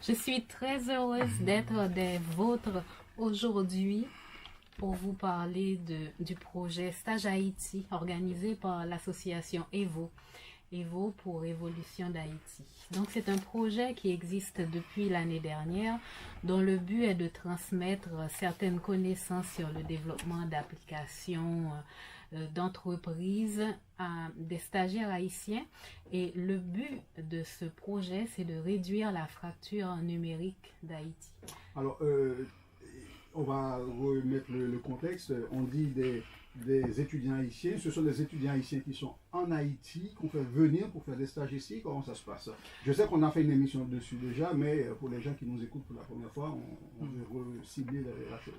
Je suis très heureuse d'être des vôtres aujourd'hui pour vous parler du projet Stage Haïti organisé par l'association EVO. EVO pour Évolution d'Haïti. Donc c'est un projet qui existe depuis l'année dernière dont le but est de transmettre certaines connaissances sur le développement d'applications d'entreprises à des stagiaires haïtiens. Et le but de ce projet, c'est de réduire la fracture numérique d'Haïti. Alors, on va remettre le contexte. On dit des étudiants haïtiens. Ce sont des étudiants haïtiens qui sont en Haïti, qu'on fait venir pour faire des stages ici. Comment ça se passe? Je sais qu'on a fait une émission dessus déjà, mais pour les gens qui nous écoutent pour la première fois, on veut cibler la chose.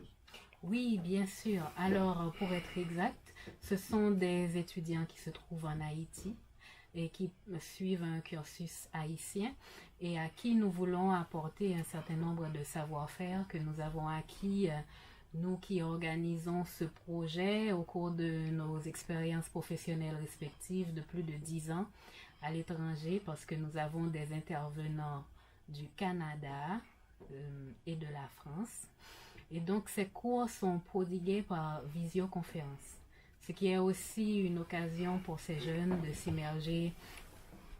Oui, bien sûr. Alors, pour être exact, ce sont des étudiants qui se trouvent en Haïti et qui suivent un cursus haïtien et à qui nous voulons apporter un certain nombre de savoir-faire que nous avons acquis, nous qui organisons ce projet au cours de nos expériences professionnelles respectives de plus de 10 ans à l'étranger, parce que nous avons des intervenants du Canada et de la France. Et donc ces cours sont prodigués par visioconférence, ce qui est aussi une occasion pour ces jeunes de s'immerger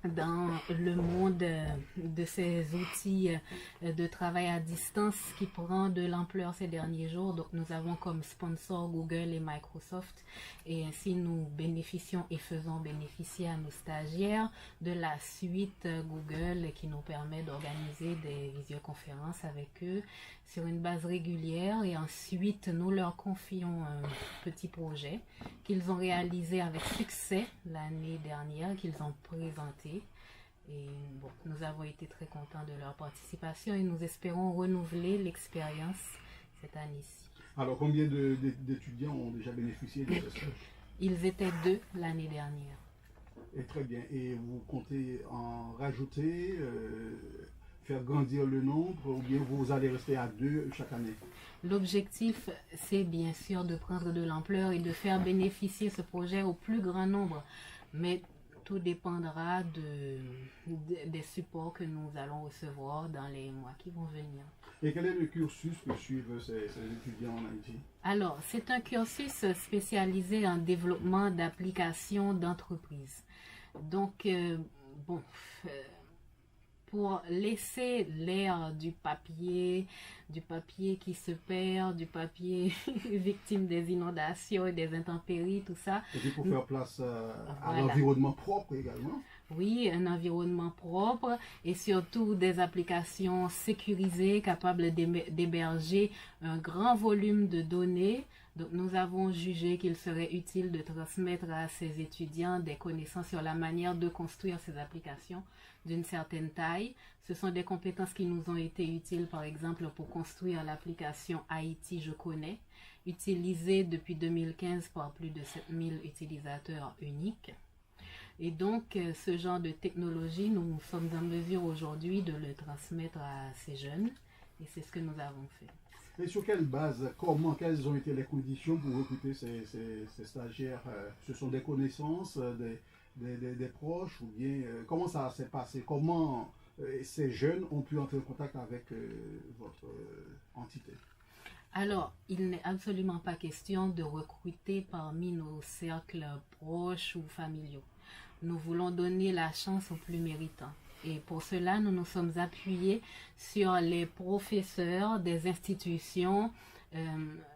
dans le monde de ces outils de travail à distance qui prend de l'ampleur ces derniers jours. Donc nous avons comme sponsor Google et Microsoft, et ainsi nous bénéficions et faisons bénéficier à nos stagiaires de la suite Google qui nous permet d'organiser des visioconférences avec eux sur une base régulière, et ensuite nous leur confions un petit projet qu'ils ont réalisé avec succès l'année dernière, qu'ils ont présenté. Et bon, nous avons été très contents de leur participation et nous espérons renouveler l'expérience cette année-ci. Alors, combien d'étudiants ont déjà bénéficié de ce stage? Ils étaient 2 l'année dernière. Et très bien. Et vous comptez en rajouter, faire grandir le nombre, ou bien vous allez rester à 2 chaque année? L'objectif, c'est bien sûr de prendre de l'ampleur et de faire bénéficier ce projet au plus grand nombre. Mais tout dépendra des supports que nous allons recevoir dans les mois qui vont venir. Et quel est le cursus que suivent ces étudiants en Haïti? Alors, c'est un cursus spécialisé en développement d'applications d'entreprise. Donc, pour laisser l'ère du papier qui se perd, du papier victime des inondations et des intempéries, tout ça. Et puis pour faire place à l'environnement propre également. Oui, un environnement propre et surtout des applications sécurisées capables d'héberger un grand volume de données. Donc nous avons jugé qu'il serait utile de transmettre à ces étudiants des connaissances sur la manière de construire ces applications d'une certaine taille. Ce sont des compétences qui nous ont été utiles, par exemple, pour construire l'application Haïti Je Connais, utilisée depuis 2015 par plus de 7000 utilisateurs uniques. Et donc, ce genre de technologie, nous sommes en mesure aujourd'hui de le transmettre à ces jeunes, et c'est ce que nous avons fait. Et sur quelle base, quelles ont été les conditions pour recruter ces stagiaires? Ce sont des connaissances, des proches, ou bien comment ça s'est passé? Comment ces jeunes ont pu entrer en contact avec votre entité? Alors, il n'est absolument pas question de recruter parmi nos cercles proches ou familiaux. Nous voulons donner la chance aux plus méritants. Et pour cela, nous nous sommes appuyés sur les professeurs des institutions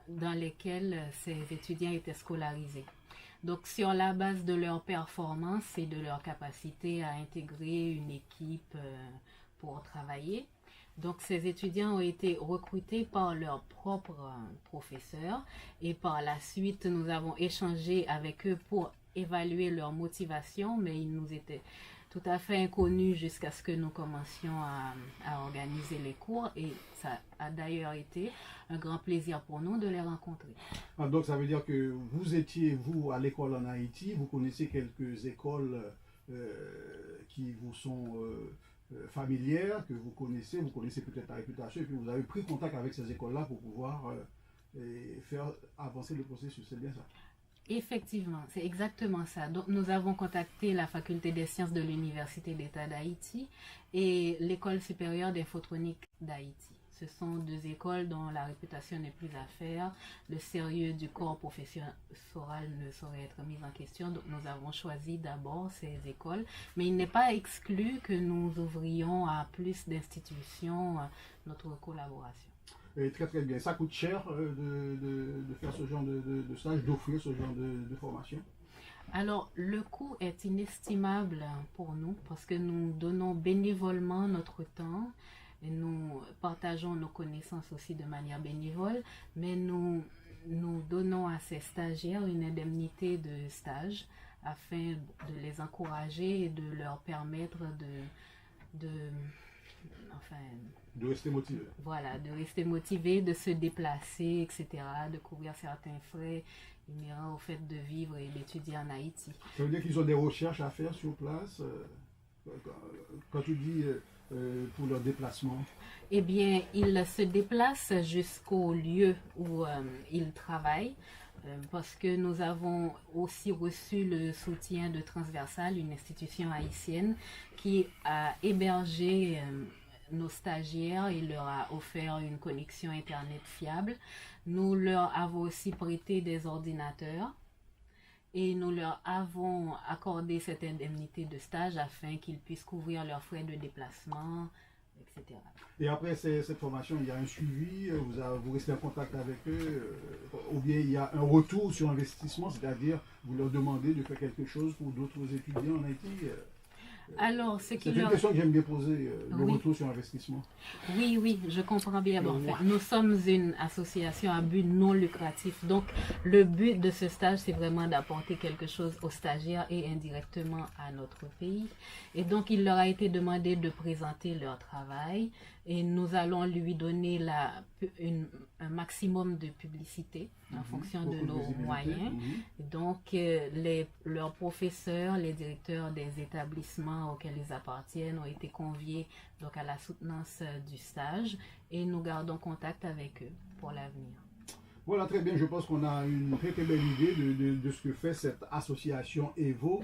dans lesquelles ces étudiants étaient scolarisés. Donc, sur la base de leur performance et de leur capacité à intégrer une équipe pour travailler, donc ces étudiants ont été recrutés par leurs propres professeurs, et par la suite, nous avons échangé avec eux pour évaluer leur motivation, mais ils nous étaient tout à fait inconnus jusqu'à ce que nous commencions à organiser les cours, et ça a d'ailleurs été un grand plaisir pour nous de les rencontrer. Ah, donc ça veut dire que vous étiez, vous, à l'école en Haïti, vous connaissez quelques écoles qui vous sont familières, que vous connaissez peut-être la réputation, et puis vous avez pris contact avec ces écoles-là pour pouvoir faire avancer le processus, c'est bien ça? Effectivement, c'est exactement ça. Donc, nous avons contacté la faculté des sciences de l'Université d'État d'Haïti et l'École supérieure d'infotronique d'Haïti. Ce sont deux écoles dont la réputation n'est plus à faire. Le sérieux du corps professoral ne saurait être mis en question. Donc, nous avons choisi d'abord ces écoles. Mais il n'est pas exclu que nous ouvrions à plus d'institutions notre collaboration. Et très très bien. Ça coûte cher de faire ce genre de stage, d'offrir ce genre de formation? Alors, le coût est inestimable pour nous parce que nous donnons bénévolement notre temps et nous partageons nos connaissances aussi de manière bénévole, mais nous donnons à ces stagiaires une indemnité de stage afin de les encourager et de leur permettre de enfin, De rester motivé. voilà, de rester motivés, de se déplacer, etc., de couvrir certains frais inhérents au fait de vivre et d'étudier en Haïti. Ça veut dire qu'ils ont des recherches à faire sur place quand tu dis pour leur déplacement? Eh bien, ils se déplacent jusqu'au lieu où ils travaillent parce que nous avons aussi reçu le soutien de Transversal, une institution haïtienne qui a hébergé nos stagiaires et leur a offert une connexion Internet fiable. Nous leur avons aussi prêté des ordinateurs et nous leur avons accordé cette indemnité de stage afin qu'ils puissent couvrir leurs frais de déplacement, etc. Et après cette formation, il y a un suivi, vous restez en contact avec eux, ou bien il y a un retour sur investissement, c'est-à-dire vous leur demandez de faire quelque chose pour d'autres étudiants en Haïti. Alors, c'est une question que j'aime bien poser, le Oui. retour sur investissement. Oui, oui, je comprends bien. Bon, enfin, nous sommes une association à but non lucratif. Donc, le but de ce stage, c'est vraiment d'apporter quelque chose aux stagiaires et indirectement à notre pays. Et donc, il leur a été demandé de présenter leur travail et nous allons lui donner un maximum de publicité en fonction de nos moyens. Donc, leurs professeurs, les directeurs des établissements auxquels ils appartiennent ont été conviés donc, à la soutenance du stage et nous gardons contact avec eux pour l'avenir. Voilà, très bien. Je pense qu'on a une très très belle idée de ce que fait cette association EVO.